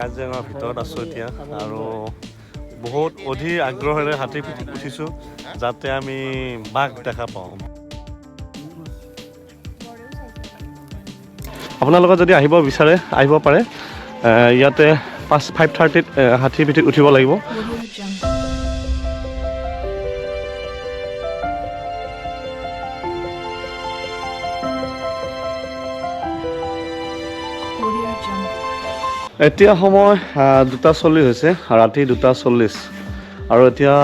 কাজিৰঙাৰ ভিতৰত আছোঁ এতিয়া আৰু বহুত অধিক আগ্ৰহেৰে হাতীৰ পিঠিত উঠিছোঁ যাতে আমি বাঘ দেখা পাওঁ। আপোনালোকে যদি আহিব বিচাৰে আহিব পাৰে। ইয়াতে 5:30ত হাতীৰ পিঠিত উঠিব লাগিব। এতিয়া সময় 2:40 হৈছে, ৰাতি 2:40 আৰু এতিয়া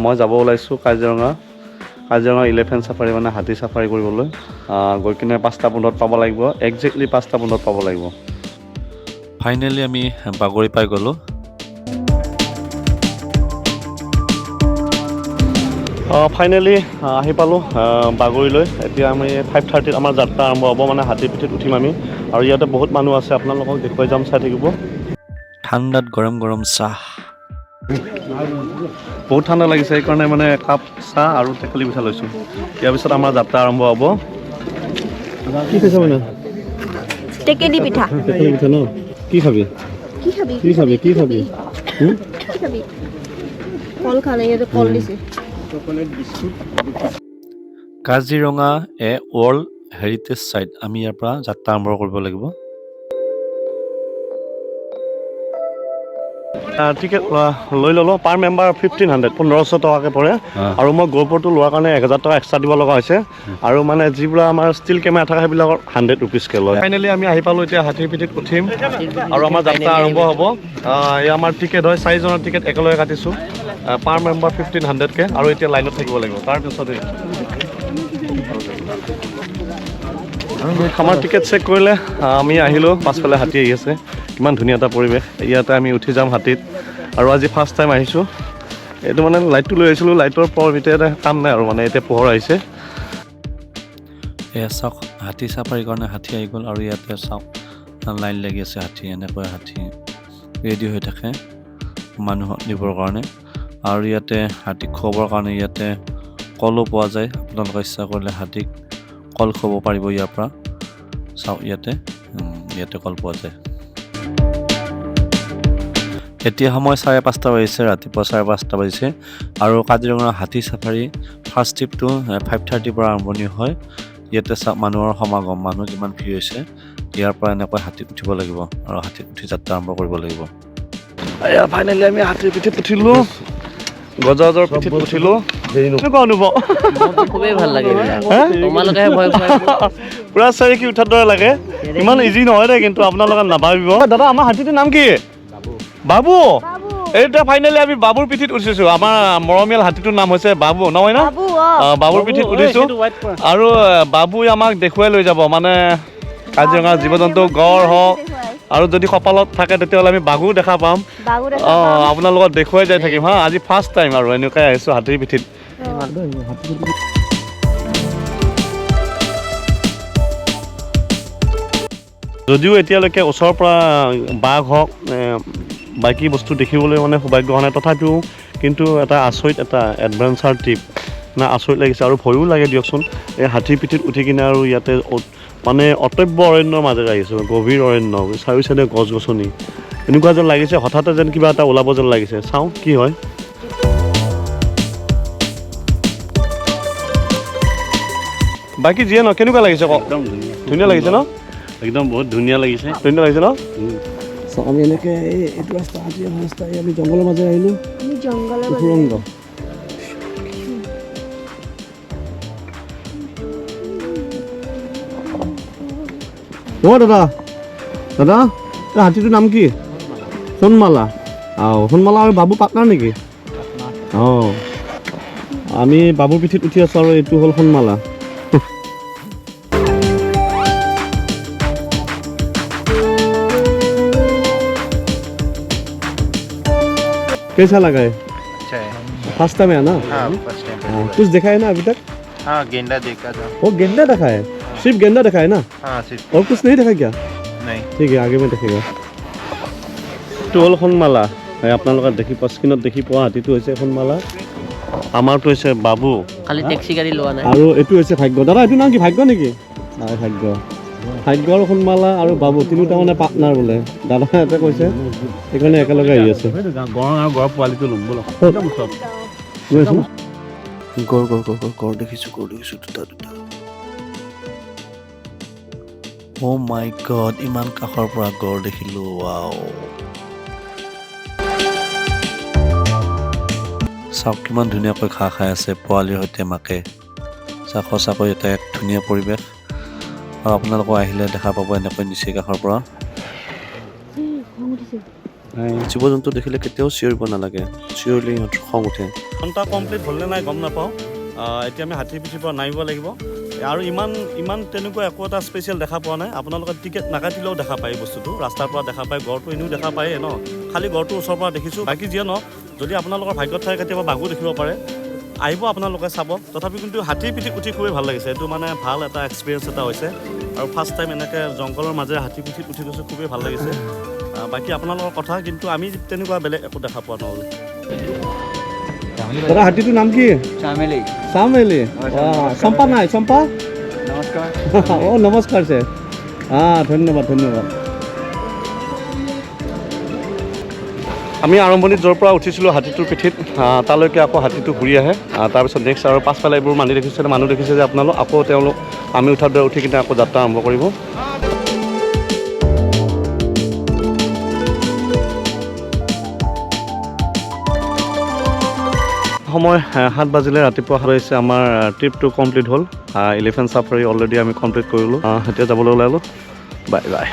মই যাব ওলাইছোঁ কাজিৰঙা ইলেফেণ্ট চাফাৰী মানে হাতী চাফাৰী কৰিবলৈ। গৈ কিনে 5:15 পাব লাগিব, একজেক্টলি 5:15 পাব লাগিব। ফাইনেলি আমি বাগৰি পাই গ'লোঁ। ফাইনেলি আহি পালোঁ বাগৰিলৈ। এতিয়া আমি 5:30ত আমাৰ যাত্ৰা আৰম্ভ হ'ব, মানে হাতীৰ পিঠিত উঠিম আমি। আৰু ইয়াতে বহুত মানুহ আছে, আপোনালোকক দেখুৱাই যাম, চাই থাকিব। ঠাণ্ডাত গৰম গৰম চাহ, বহুত ঠাণ্ডা লাগিছে, সেইকাৰণে মানে একাপ চাহ আৰু টেকেলি পিঠা লৈছোঁ। ইয়াৰ পিছত আমাৰ যাত্ৰা আৰম্ভ হ'ব। কি খাইছা মানে? টেকেলি পিঠা। টেকেলি পিঠা ন? কি খাবি? কি খাবি? কি খাবি? কি খাবি? কি খাবি? কল খালে, ইয়াতে কল দিছে। কাজিৰঙা ৱৰ্ল্ড হেৰিটেজ চাইট। আমি ইয়াৰ পৰা যাত্ৰা আৰম্ভ কৰিব লাগিব। টিকেট লৈ ল'লোঁ, পাৰ মেম্বাৰ 1500 টকাকৈ পৰে। আৰু মই GoProটো লোৱাৰ কাৰণে 1000 টকা এক্সট্ৰা দিব লগা হৈছে। আৰু মানে যিবিলাক আমাৰ ষ্টিল কেমেৰা থাকে সেইবিলাকৰ 100 ৰুপিজকৈ লয়। ফাইনেলি আমি আহি পালোঁ, এতিয়া হাতীৰ পিঠিত উঠিম আৰু আমাৰ যাত্ৰা আৰম্ভ হ'ব। এই আমাৰ টিকেট হয়, 4জনৰ টিকেট একেলগে কাটিছোঁ, পাৰ মেম্বাৰ 1500কৈ। আৰু এতিয়া লাইনত থাকিব লাগিব। তাৰপিছত আমাৰ টিকেট চেক কৰিলে আমি আহিলোঁ, পাছফালে হাতী আহি আছে। কিমান ধুনীয়া এটা পৰিৱেশ। ইয়াতে আমি উঠি যাম হাতীত। আৰু আজি ফাৰ্ষ্ট টাইম আহিছোঁ। এইটো মানে লাইটটো লৈ আহিছিলোঁ, লাইটৰ এতিয়া কাম নাই আৰু মানে এতিয়া পোহৰ আহিছে। এয়া চাওক, হাতী চাফাৰীৰ কাৰণে হাতী আহি গ'ল। আৰু ইয়াতে চাওক লাইন লাগি আছে হাতী, এনেকৈ হাতী ৰেডি হৈ থাকে মানুহক নিবৰ কাৰণে। আৰু ইয়াতে হাতীক খুৱাবৰ কাৰণে ইয়াতে কলো পোৱা যায়। আপোনালোকে ইচ্ছা কৰিলে হাতীক কল খুৱাব পাৰিব ইয়াৰ পৰা। চাওক ইয়াতে কল পোৱা যায়। এতিয়া সময় 5:30 বাজিছে, ৰাতিপুৱা 5:30 বাজিছে। আৰু কাজিৰঙা হাতী চাফাৰী ফাৰ্ষ্ট ট্ৰিপটো 5:30 পৰা আৰম্ভণি হয়। ইয়াতে চাওক মানুহৰ সমাগম, মানুহ কিমান ভিৰ হৈছে। ইয়াৰ পৰা এনেকৈ হাতীত উঠিব লাগিব আৰু হাতীত উঠি যাত্ৰা আৰম্ভ কৰিব লাগিব। এয়া ফাইনেলি আমি হাতীৰ পিঠিত উঠিলোঁ, গজৰাজৰ পিঠিত উঠিলোঁ। কেনেকুৱা অনুভৱ? খুবেই ভাল লাগে। তোমালোকেহে ভয় খোৱা। পুৰা চাৰিকি উঠাৰ দৰে লাগে। ইমান ইজি নহয় দে, কিন্তু আপোনালোকে নাভাবিব। দাদা, আমাৰ হাতীটোৰ নাম কি? বাবু। এতিয়া ফাইনেলি আমি বাবুৰ পিঠিত উঠিছোঁ। আমাৰ মৰমীয়াল হাতীটোৰ নাম হৈছে বাবু, নহয় না? বাবুৰ পিঠিত উঠিছোঁ। আৰু বাবুই আমাক দেখুৱাই লৈ যাব, মানে কাজিৰঙাৰ জীৱ জন্তু, গড় হওক, আৰু যদি কপালত থাকে তেতিয়াহ'লে আমি বাঘো দেখা পাম। আপোনালোকক দেখুৱাই যাই থাকিম হা। আজি ফাৰ্ষ্ট টাইম আৰু এনেকুৱাই আহিছোঁ হাতীৰ পিঠিত। যদিও এতিয়ালৈকে ওচৰৰ পৰা বাঘ হওক বাকী বস্তু দেখিবলৈ মানে সৌভাগ্য হোৱা নাই, তথাপিও কিন্তু এটা আচৰিত এটা এডভেঞ্চাৰ ট্ৰিপ না, আচৰিত লাগিছে আৰু ভয়ো লাগে দিয়কচোন। এই হাতীৰ পিঠিত উঠি কিনে আৰু ইয়াতে মানে অটব্য অৰণ্যৰ মাজেৰে আহিছোঁ, গভীৰ অৰণ্য, চাৰিও চাইডে গছ গছনি, এনেকুৱা যেন লাগিছে হঠাতে যেন কিবা এটা ওলাব যেন লাগিছে। চাওঁ কি হয়। বাকী যিয়ে ন, কেনেকুৱা লাগিছে কওক? একদম ধুনীয়া লাগিছে ন? একদম বহুত ধুনীয়া লাগিছে। ধুনীয়া লাগিছে ন? আমি এনেকৈ এইটো ৰাস্তা আমি জংঘলৰ মাজেৰে আহিলোঁ। সুৰংগ দাদা, এই হাতীটোৰ নাম কি? সোণমালা। সোণমালা আৰু বাবু পাৰ্টনাৰ নেকি? আমি বাবুৰ পিঠিত উঠি আছোঁ আৰু এইটো হ'ল সোণমালা। कैसा लगा है? अच्छा है। फर्स्ट टाइम है ना? हाँ, फर्स्ट टाइम। कुछ देखा है ना अभी तक? हाँ, गेंडा देखा था। वो गेंडा देखा है? सिर्फ गेंडा देखा है ना? हाँ, सिर्फ। और कुछ नहीं देखा क्या? नहीं। ठीक है, आगे में देखेगा। এইটো হ'ল সোণমালা। আপোনালোকে দেখি পোৱা স্ক্ৰীণত দেখি পোৱা হাতীটো হৈছে সোণমালা, আমাৰটো হৈছে বাবু। খালি টেক্সি গাড়ী লোৱা নাই। আৰু এইটো হৈছে ভাগ্য। দাদা, এইটো নাম কি? ভাগ্য নেকি? ভাগ্য। ভাগ্যৰ সোণমালা আৰু বাবু তিনিটা মানে পাৰ্টনাৰ বোলে দাদা এটা কৈছে সেইকাৰণে একেলগে আহি আছে গড় আৰু গড় পোৱালিটো ল'ম বোলো গড় দেখিছোঁ দুটা অ' মাই গড ইমান কাষৰ পৰা গড় দেখিলোঁ ৱাও চাওক কিমান ধুনীয়াকৈ ঘাঁহ খাই আছে পোৱালিৰ সৈতে মাকে চাওক সঁচাকৈ এটা এক ধুনীয়া পৰিৱেশ আৰু আপোনালোকক আহিলে দেখা পাব এনেকৈ নিচেই কাষৰ পৰা জীৱ জন্তু দেখিলে কেতিয়াও চিঞৰিব নালাগে চিঞৰিলে সিহঁতৰ খং উঠে ঘণ্টা কমপ্লিট হ'লনে নাই গম নাপাওঁ এতিয়া আমি হাতীৰ পিঠিৰ পৰা নামিব লাগিব আৰু ইমান তেনেকুৱা একো এটা স্পেচিয়েল দেখা পোৱা নাই আপোনালোকে টিকেট নাকাটিলেও দেখা পায় বস্তুটো ৰাস্তাৰ পৰা দেখা পায় গড়টো এনেও দেখা পায়েই ন খালি গড়টো ওচৰৰ পৰা দেখিছোঁ বাকী যিয়ে নহওক যদি আপোনালোকৰ ভাগ্যত থাকে কেতিয়াবা বাঘো দেখিব পাৰে আহিব আপোনালোকে চাব তথাপি কিন্তু হাতীৰ পিঠিত উঠি খুবেই ভাল লাগিছে এইটো মানে ভাল এটা এক্সপিৰিয়েঞ্চ এটা হৈছে আৰু ফাৰ্ষ্ট টাইম এনেকৈ জংঘলৰ মাজেৰে হাতীৰ পিঠিত উঠি গৈছোঁ খুবেই ভাল লাগিছে বাকী আপোনালোকৰ কথা কিন্তু আমি তেনেকুৱা বেলেগ একো দেখা পোৱা নহ'ল দাদা হাতীটোৰ নাম কি চামেলি চম্পা নাই চম্পা নমস্কাৰ অঁ নমস্কাৰ ছাৰ ধন্যবাদ আমি আৰম্ভণিত য'ৰ পৰা উঠিছিলোঁ হাতীটোৰ পিঠিত তালৈকে আকৌ হাতীটো ঘূৰি আহে তাৰপিছত নেক্সট আৰু পাছফালে এইবোৰ মানুহ দেখিছে যে আপোনালোক আকৌ তেওঁলোক আমি উঠাৰ দৰে উঠি কিনে আকৌ যাত্ৰা আৰম্ভ কৰিব সময় 7 বাজিলে ৰাতিপুৱা হৈছে আমাৰ ট্ৰিপটো কমপ্লিট হ'ল এলিফেণ্ট চাফাৰী অলৰেডি আমি কমপ্লিট কৰিলোঁ এতিয়া যাবলৈ ওলালোঁ বাই